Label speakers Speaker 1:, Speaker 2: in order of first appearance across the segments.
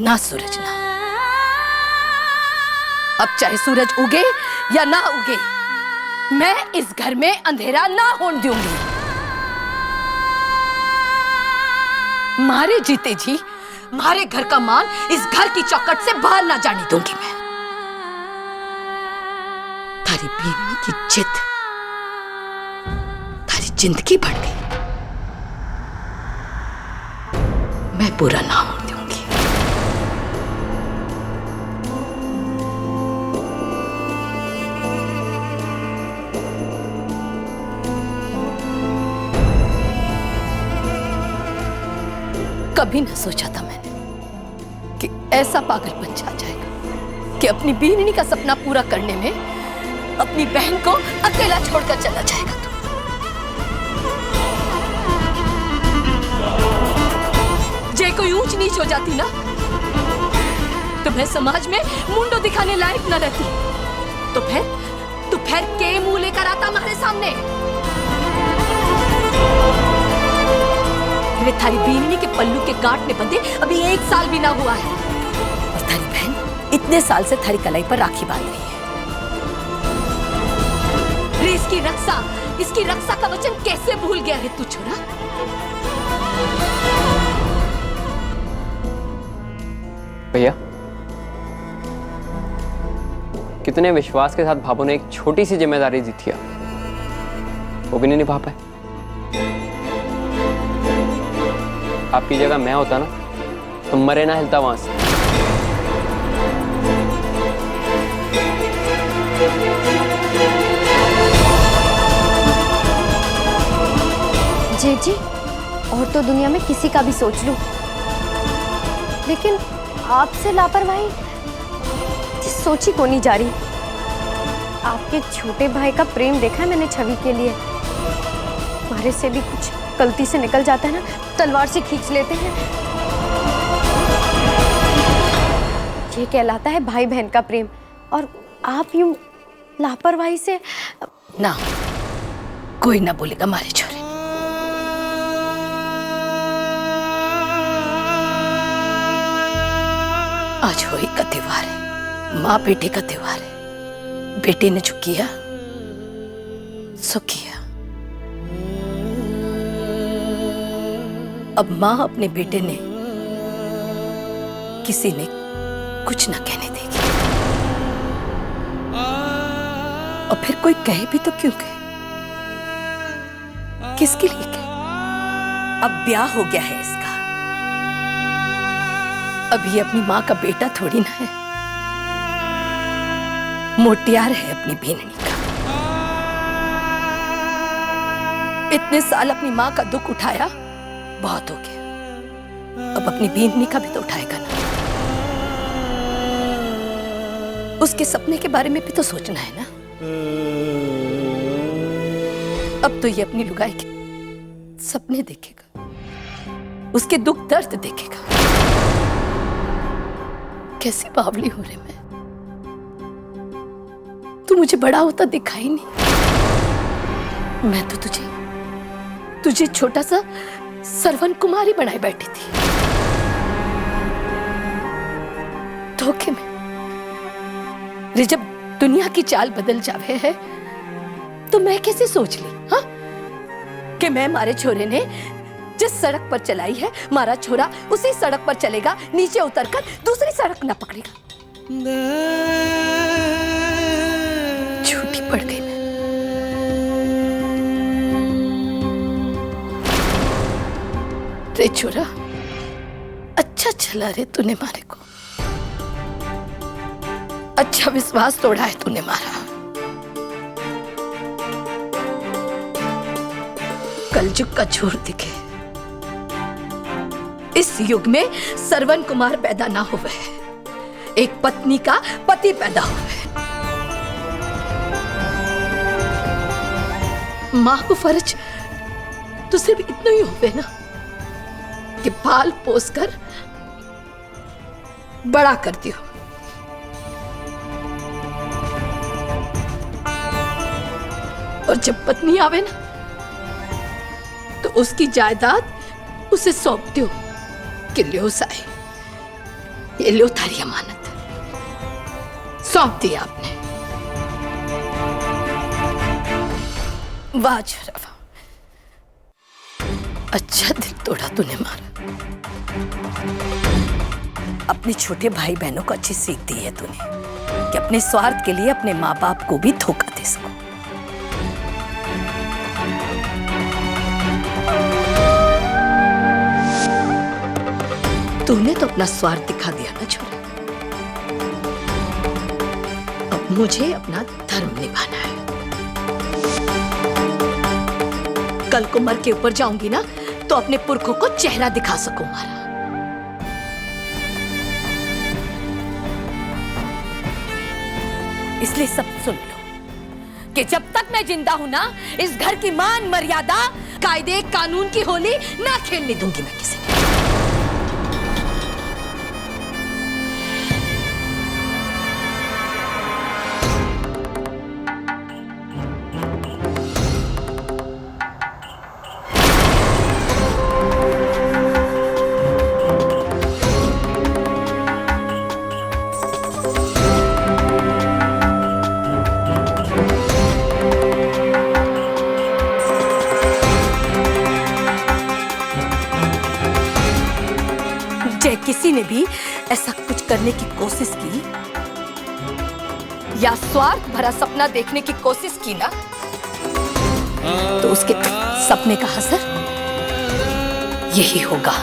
Speaker 1: ना सूरज ना। अब चाहे सूरज उगे या ना उगे, मैं इस घर में अंधेरा ना होने दूंगी। मारे जीते जी मारे घर का मान इस घर की चौखट से बाहर ना जाने दूंगी मैं। तारी बीवी की जिद तारी जिंदगी बढ़ गई, मैं पूरा ना होने दूंगी। कभी ना सोचा था मैंने कि ऐसा पागलपन छा जाएगा कि अपनी बीवी का सपना पूरा करने में अपनी बहन को अकेला छोड़कर चला जाएगा। जे कोई ऊंच नीच हो जाती ना तो मैं समाज में मुंडो दिखाने लायक न रहती। तो फिर के मुंह लेकर आता हमारे सामने। मेरे थारी बीवी के पल्लू के गांठने बंधे अभी 1 साल भी ना हुआ है और थारी बहन इतने साल से थारी कलाई पर राखी बांध रही है। इसकी रक्षा का वचन कैसे भूल गया है तू छोरा?
Speaker 2: भैया, कितने विश्वास के साथ भाभू ने एक छोटी सी जिम्मेदारी दी थी, वो भी नहीं निभा पाए। आपकी जगह मैं होता ना तो मरे ना हिलता वहां से।
Speaker 3: जेठ जी, और तो दुनिया में किसी का भी सोच लूं, लेकिन आपसे लापरवाही सोची को नहीं जा रही। आपके छोटे भाई का प्रेम देखा है मैंने छवि के लिए। हमारे से भी कुछ गलती से निकल जाता है ना, तलवार से खींच लेते हैं। ये कहलाता है भाई बहन का प्रेम, और आप यूं लापरवाही से।
Speaker 1: ना, कोई ना बोलेगा मारे छोरे। आज होली का त्योहार है, माँ बेटे का त्योहार है। बेटे ने जो किया सो किया। अब माँ अपने बेटे ने किसी ने कुछ न कहने देगी, और फिर कोई कहे भी तो क्यों कहे, किसके लिए कहे? अब ब्याह हो गया है इसका, अब ये अपनी माँ का बेटा थोड़ी ना है, मोटियार है अपनी बीननी का। इतने साल अपनी माँ का दुख उठाया, बहुत हो गया। अब अपनी बीननी का भी तो उठाएगा ना। उसके सपने के बारे में भी तो सोचना है ना। अब तो ये अपनी लुगाई के सपने देखेगा, उसके दुख दर्द देखेगा। कैसी बावली हो रही मैं, तू मुझे बड़ा होता दिखाई नहीं। मैं तो तुझे छोटा सा सरवन कुमारी बनाए बैठी थी, धोखे में। रे जब दुनिया की चाल बदल जावे है तो मैं कैसे सोच ली, हाँ, कि मैं मारे छोरे ने जिस सड़क पर चलाई है, मारा छोरा उसी सड़क पर चलेगा, नीचे उतरकर दूसरी सड़क ना पकड़ेगा। झूठी पड़ गई मैं। रे छोरा, अच्छा चला रे तूने मारे को, अच्छा विश्वास तोड़ा है तूने मारा। कलयुग का झूठ दिखे, इस युग में सरवन कुमार पैदा ना हुए, एक पत्नी का पति पैदा हुए। मां को फर्ज तो सिर्फ इतना ही हुए ना कि पाल पोस कर बड़ा कर दियो। और जब पत्नी आवे ना तो उसकी जायदाद उसे सौंप दो कि लो साई, ये लो थारी अमानत, सौंप दिया आपने। वाह छोरा वाह, अच्छा दिल तोड़ा तूने मारा। अपने छोटे भाई बहनों को अच्छी सीख दी है तूने कि अपने स्वार्थ के लिए अपने माँ बाप को भी धोखा दे सको। तूने तो अपना स्वार्थ दिखा दिया ना छोरा। अब मुझे अपना धर्म निभाना है। कल को मर के ऊपर जाऊंगी ना तो अपने पुरखों को चेहरा दिखा सकूं हमारा। इसलिए सब सुन लो कि जब तक मैं जिंदा हूं ना, इस घर की मान मर्यादा कायदे कानून की होली ना खेलने दूंगी मैं किसी को। किसी ने भी ऐसा कुछ करने की कोशिश की या स्वार्थ भरा सपना देखने की कोशिश की ना, तो उसके सपने का असर यही होगा।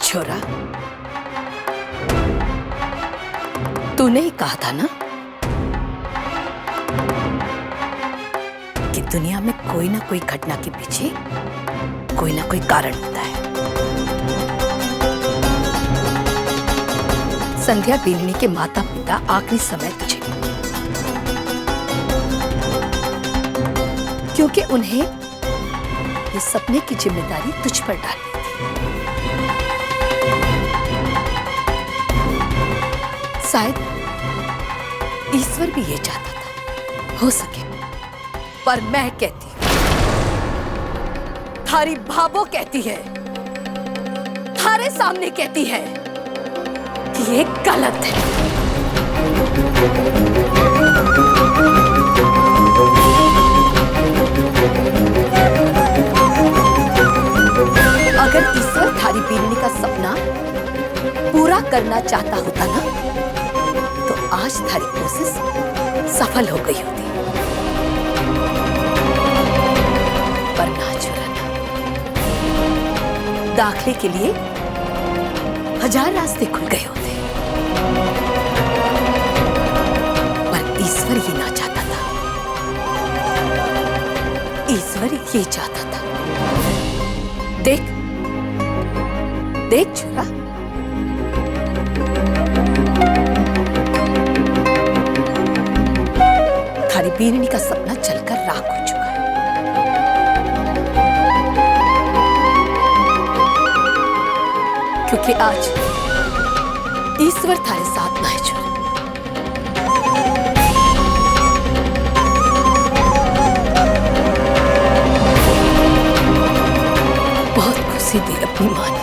Speaker 1: छोरा, तूने ही कहा था ना कि दुनिया में कोई ना कोई घटना के पीछे कोई ना कोई कारण होता है। संध्या बीननी के माता पिता आखिरी समय तुझे, क्योंकि उन्हें ये सपने की जिम्मेदारी तुझ पर डालनी थी। शायद ईश्वर भी ये चाहता था, हो सके, पर मैं कहती हूं, थारी भाभो कहती है, थारे सामने कहती है कि ये गलत है। अगर ईश्वर थारी बीननी का सपना पूरा करना चाहता होता ना, तो आज थारी कोशिश सफल हो गई होती। पर ना चुराना, दाखिले के लिए 1000 रास्ते खुल गए होते, पर ईश्वर ये ना चाहता था। ईश्वर ये चाहता था, देख देख छोरा, थारी बीननी का सपना चलकर राख हो चुका है। क्योंकि आज ईश्वर थारे साथ ना है छोरा। बहुत खुशी दी अपनी मां ने।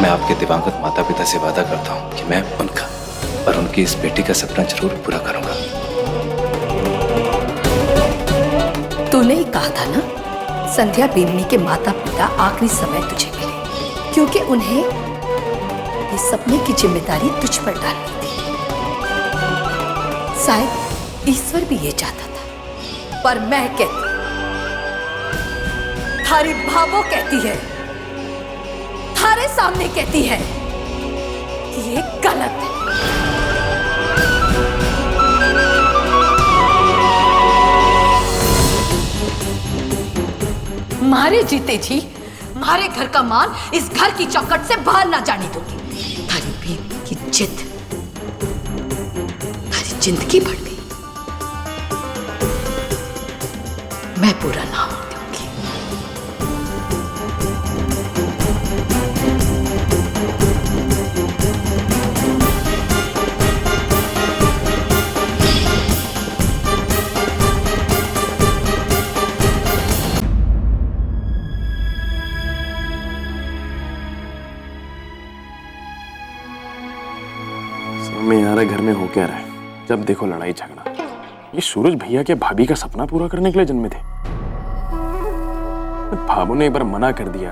Speaker 4: मैं आपके दिवंगत माता पिता से वादा करता हूँ कि मैं उनका और उनकी इस बेटी का सपना जरूर पूरा करूंगा।
Speaker 1: तूने ही कहा था ना, संध्या बेमनी के माता पिता आखिरी समय तुझे मिले, क्योंकि उन्हें इस सपने की जिम्मेदारी तुझ पर डालनी थी। शायद ईश्वर भी ये चाहता था, पर मैं कहती, थारी भावो कहती है, थारे सामने कहती है कि ये गलत है। मारे जीते जी मारे घर का मान इस घर की चौखट से बाहर ना जाने दूंगी। थारी बेटी की जिद थारी जिंदगी बढ़ गई, मैं पूरा ना हो दूंगी।
Speaker 5: में यार घर में हो क्या रहा है? जब देखो लड़ाई झगड़ा। ये सूरज भैया के भाभी का सपना पूरा करने के लिए जन्मे थे। भाभू ने एक बार मना कर दिया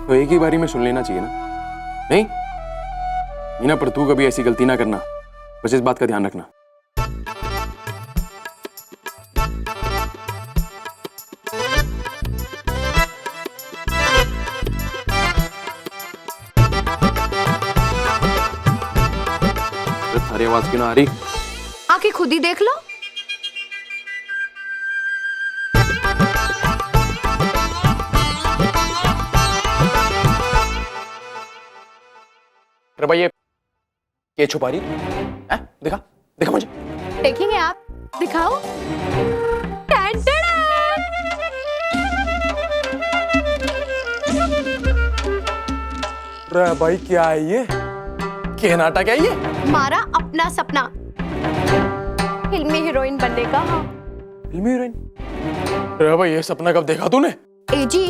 Speaker 5: तो एक ही बारी में सुन लेना चाहिए ना? नहीं मीना, पर तू कभी ऐसी गलती ना करना, बस इस बात का ध्यान रखना। सारी आवाज क्यों ना आ रही?
Speaker 3: आके खुद ही देख लो।
Speaker 5: अरे भाई ये छुपा रही है? दिखा दिखा मुझे।
Speaker 3: देखेंगे आप, दिखाओ।
Speaker 5: अरे भाई क्या है ये? क्या नाटक है ये?
Speaker 3: हमारा अपना सपना फिल्मी हीरोइन बनने का।
Speaker 5: फिल्मी हीरोइन? अरे भाई ये सपना कब देखा तूने?
Speaker 3: ए जी,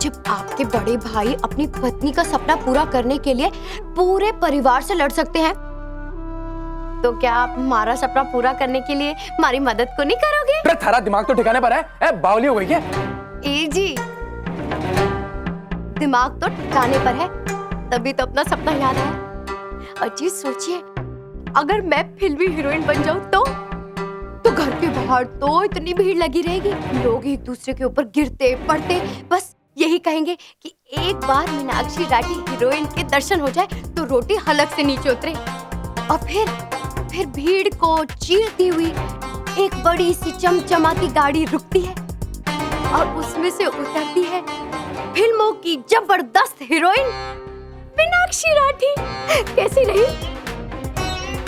Speaker 3: जब आपके बड़े भाई अपनी पत्नी का सपना पूरा करने के लिए पूरे परिवार से लड़ सकते हैं, तो क्या आप हमारा सपना पूरा करने के लिए हमारी मदद को नहीं करोगे?
Speaker 5: अरे थारा दिमाग तो ठिकाने पर है? बावली हो गई क्या?
Speaker 3: ए जी, दिमाग तो ठिकाने पर है, तभी तो अपना सपना याद है। अजी सोचिए, अगर मैं फिल्मी हीरोइन बन जाऊं तो घर के बाहर तो इतनी भीड़ लगी रहेगी, लोग एक दूसरे के ऊपर गिरते पड़ते बस यही कहेंगे कि एक बार मीनाक्षी राठी हीरोइन के दर्शन हो जाए तो रोटी हलक से नीचे उतरे। और फिर भीड़ को चीरती हुई एक बड़ी सी चमचमाती गाड़ी रुकती है और उसमें से उतरती है फिल्मों की जबरदस्त हीरोइन मीनाक्षी राठी। कैसी रही?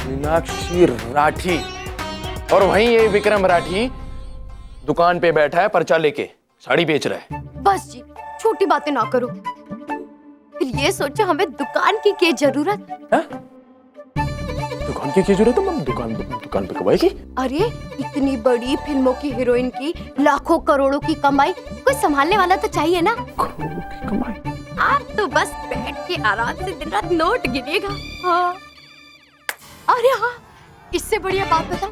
Speaker 5: मीनाक्षी राठी। और वहीं ये विक्रम राठी दुकान पे बैठा है, पर्चा लेके साड़ी बेच रहा है।
Speaker 3: बस जी, छोटी बातें ना करो। फिर ये सोचो हमें दुकान की क्या जरूरत है?
Speaker 5: दुकान की क्या जरूरत है? दुकान पे कमाई की?
Speaker 3: अरे इतनी बड़ी फिल्मों की हीरोइन की लाखों करोड़ों की कमाई, कोई संभालने वाला तो चाहिए ना।
Speaker 5: करोड़ों की कमाई?
Speaker 3: आप तो बस बैठ के आराम से दिन रात नोट गिनेगा। हाँ। अरे हाँ, इससे बढ़िया बात बताऊं?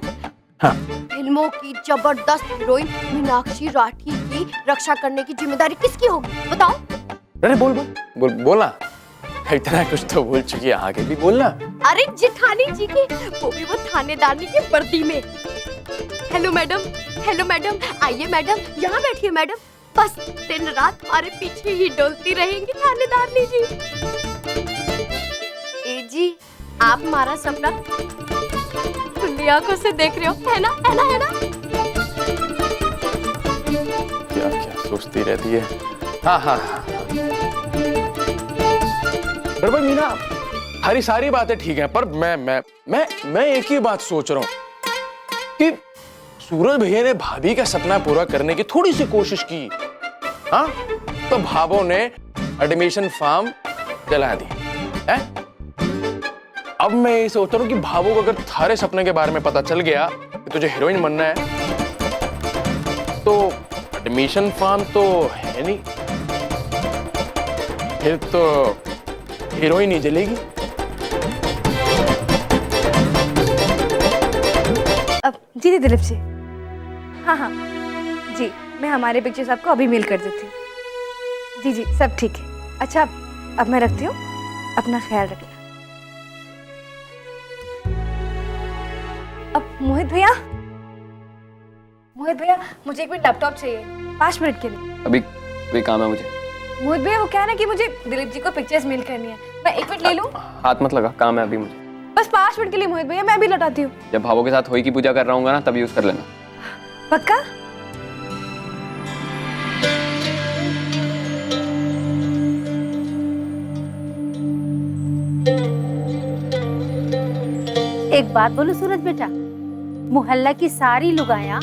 Speaker 5: हाँ।
Speaker 3: फिल्मों की जबरदस्त हीरोइन मीनाक्षी राठी की रक्षा करने की जिम्मेदारी किसकी होगी बताओ?
Speaker 5: अरे बोलना। इतना कुछ तो बोल चुकी है, आगे भी बोलना।
Speaker 3: अरे जेठानी जी की, वो भी वो थानेदारनी की वर्दी में। हेलो मैडम, आइए मैडम, यहाँ बैठिए मैडम। बस दिन रात हमारे पीछे ही डोलती रहेंगी थानेदारनी जी। ए जी, आप हमारा सपना खुली आंखों से देख रहे हो, है ना?
Speaker 5: क्या सोचती रहती है? हाँ। बराबर मीना, हरी सारी बातें ठीक हैं, पर मैं एक ही बात सोच रहा हूँ कि सूरज भैया ने भाभी का सपना पूरा करने की थोड़ी सी कोशिश की, हाँ, तो भाभो ने एडमिशन फॉर्म जला दी है? अब मैं ये सोच रहा हूँ कि भाभो को अगर थारे सपने के बारे में पता चल गया कि तुझे हीरोइन बनना है, तो एडमिशन फॉर्म तो है नहीं, फिर तो हीरोइन ही जलेगी।
Speaker 6: अब जी दिलीप जी, हाँ जी, मैं हमारे पिक्चर्स आपको अभी मेल कर देती हूँ। जी सब ठीक है। अच्छा अब मैं रखती हूँ, अपना ख्याल रखना। अब मोहित भैया मुझे एक मिनट लैपटॉप चाहिए 5 मिनट के लिए।
Speaker 2: अभी कोई काम है मुझे।
Speaker 6: मोहित भैया वो क्या है ना कि मुझे दिलीप जी को पिक्चर्स मेल करनी है, मैं 1 मिनट ले लूँ?
Speaker 2: हाथ मत लगा, काम है अभी मुझे।
Speaker 6: बस 5 मिनट के लिए मोहित भैया, मैं अभी लौटाती हूँ।
Speaker 2: जब भावों के साथ होई की पूजा कर रहा हूँ ना तब यूज कर लेना।
Speaker 6: पक्का?
Speaker 7: एक बात बोलो सूरज बेटा, मोहल्ला की सारी लुगाया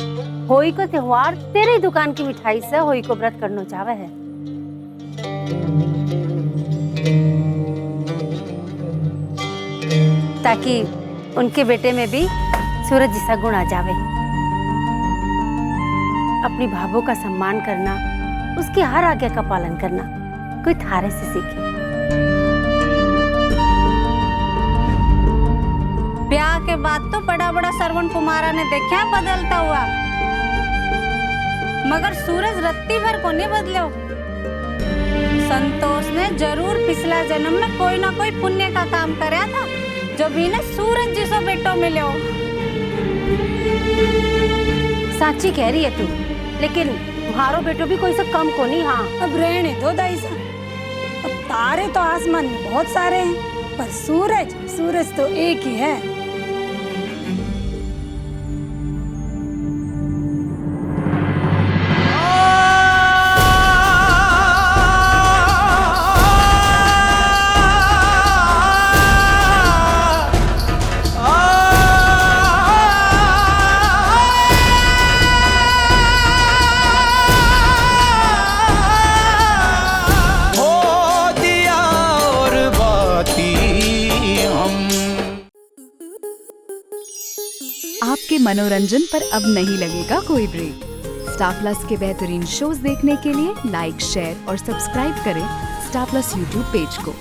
Speaker 7: होई को त्योहार तेरे दुकान की मिठाई से होई को व्रत करना चाहे है। ताकि उनके बेटे में भी सूरज जैसा गुण आ जावे। अपनी भावों का सम्मान करना, उसकी हर आज्ञा का पालन करना कोई थारे से सीखे। ब्याह के बाद तो बड़ा बड़ा श्रवण कुमारा ने देखा बदलता हुआ, मगर सूरज रत्ती भर को नहीं बदलो। संतोष ने जरूर पिछला जन्म में कोई ना कोई पुण्य का काम कराया था, जो भी ने सूरज जैसा बेटो मिलो। साची कह रही है तू, लेकिन मारो बेटो भी कोई सा कम को नहीं। हाँ
Speaker 8: अब रहने दो दाईसा, अब तारे तो आसमान में बहुत सारे हैं, पर सूरज तो एक ही है।
Speaker 9: आपके मनोरंजन पर अब नहीं लगेगा कोई ब्रेक। स्टार प्लस के बेहतरीन शोज देखने के लिए लाइक, शेयर और सब्सक्राइब करें स्टार प्लस यूट्यूब पेज को।